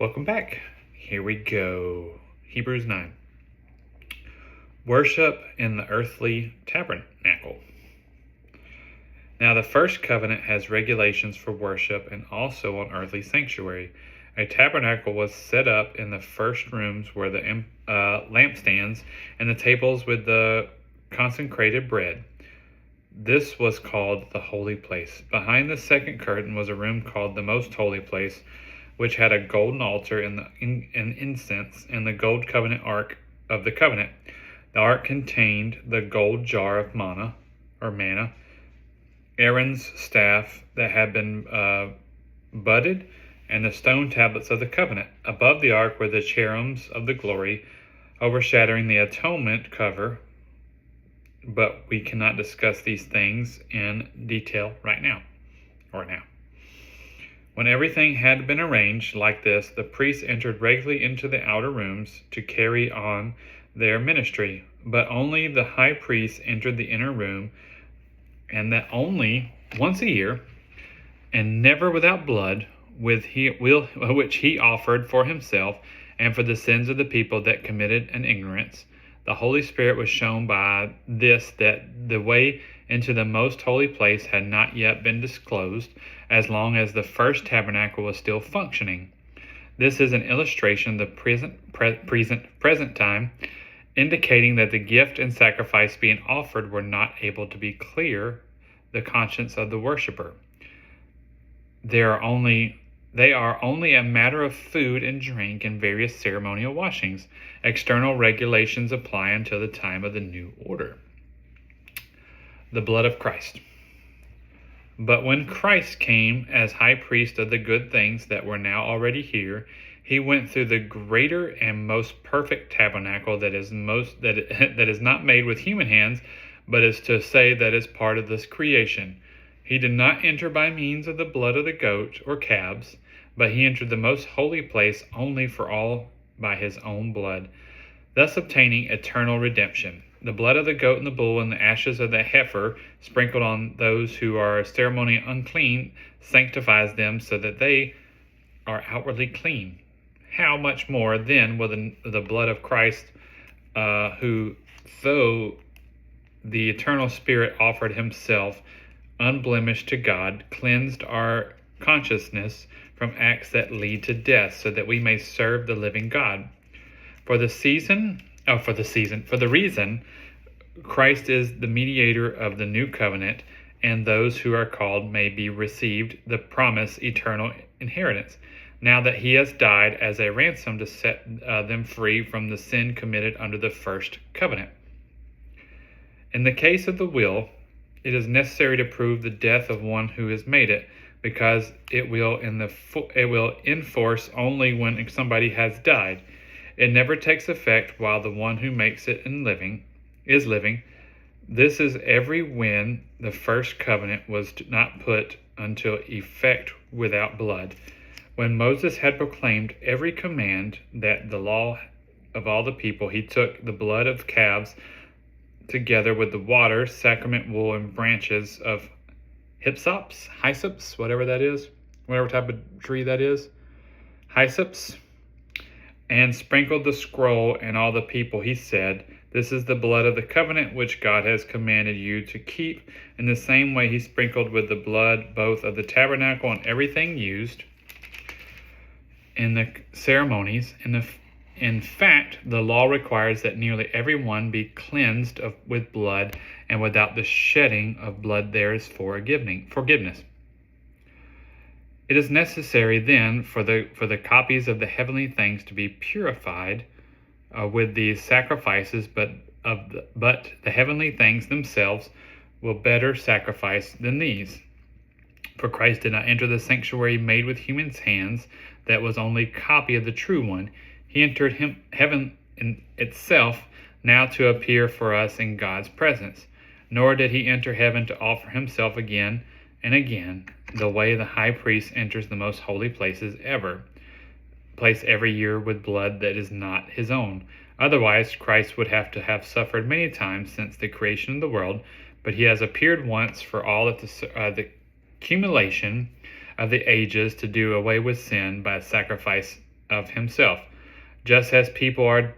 Welcome back. Here we go. Hebrews 9. Worship in the earthly tabernacle. Now, the first covenant has regulations for worship and also an earthly sanctuary. A tabernacle was set up in the first rooms where the lampstands and the tables with the consecrated bread. This was called the holy place. Behind the second curtain was a room called the most holy place, which had a golden altar and incense and the gold covenant ark of the covenant. The ark contained the gold jar of manna, Aaron's staff that had been budded, and the stone tablets of the covenant. Above the ark were the cherubims of the glory, overshadowing the atonement cover. But we cannot discuss these things in detail right now. When everything had been arranged like this, the priests entered regularly into the outer rooms to carry on their ministry. But only the high priest entered the inner room, and that only once a year, and never without blood, which he offered for himself and for the sins of the people that committed an ignorance. The Holy Spirit was shown by this that the way into the most holy place had not yet been disclosed, as long as the first tabernacle was still functioning. This is an illustration of the present time, indicating that the gift and sacrifice being offered were not able to be clear the conscience of the worshiper. They are only a matter of food and drink and various ceremonial washings. External regulations apply until the time of the new order. The blood of Christ. But when Christ came as high priest of the good things that were now already here, he went through the greater and most perfect tabernacle that is not made with human hands, but is to say that is part of this creation. He did not enter by means of the blood of the goat or calves, but he entered the most holy place only for all by his own blood, thus obtaining eternal redemption. The blood of the goat and the bull and the ashes of the heifer sprinkled on those who are ceremonially unclean sanctifies them so that they are outwardly clean. How much more then will the blood of Christ, who, though the eternal Spirit offered himself unblemished to God, cleansed our consciousness from acts that lead to death, so that we may serve the living God. For the reason Christ is the mediator of the new covenant, and those who are called may be received the promised eternal inheritance, now that he has died as a ransom to set them free from the sin committed under the first covenant. In the case of the will, it is necessary to prove the death of one who has made it, because it will enforce only when somebody has died. It never takes effect while the one who makes it is living. This is every when the first covenant was not put unto effect without blood. When Moses had proclaimed every command that the law of all the people, he took the blood of calves together with the water, sacrament, wool, and branches of hyssop, whatever that is, whatever type of tree that is, hyssop, and sprinkled the scroll and all the people. He said, "This is the blood of the covenant which God has commanded you to keep." In the same way, he sprinkled with the blood both of the tabernacle and everything used in the ceremonies. In fact, the law requires that nearly everyone be cleansed with blood, and without the shedding of blood there is forgiveness. It is necessary then for the copies of the heavenly things to be purified with these sacrifices, but the heavenly things themselves will better sacrifice than these. For Christ did not enter the sanctuary made with human hands, that was only a copy of the true one. He entered heaven in itself, now to appear for us in God's presence. Nor did he enter heaven to offer himself again and again, the way the high priest enters the most holy place every year with blood that is not his own. Otherwise, Christ would have to have suffered many times since the creation of the world, but he has appeared once for all at the accumulation of the ages to do away with sin by sacrifice of himself. Just as people are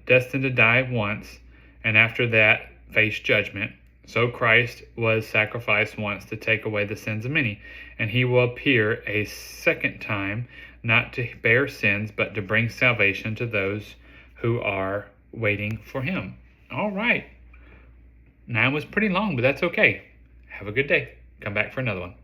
destined to die once, and after that face judgment, so Christ was sacrificed once to take away the sins of many, and he will appear a second time, not to bear sins, but to bring salvation to those who are waiting for him. All right. 9 was pretty long, but that's okay. Have a good day. Come back for another one.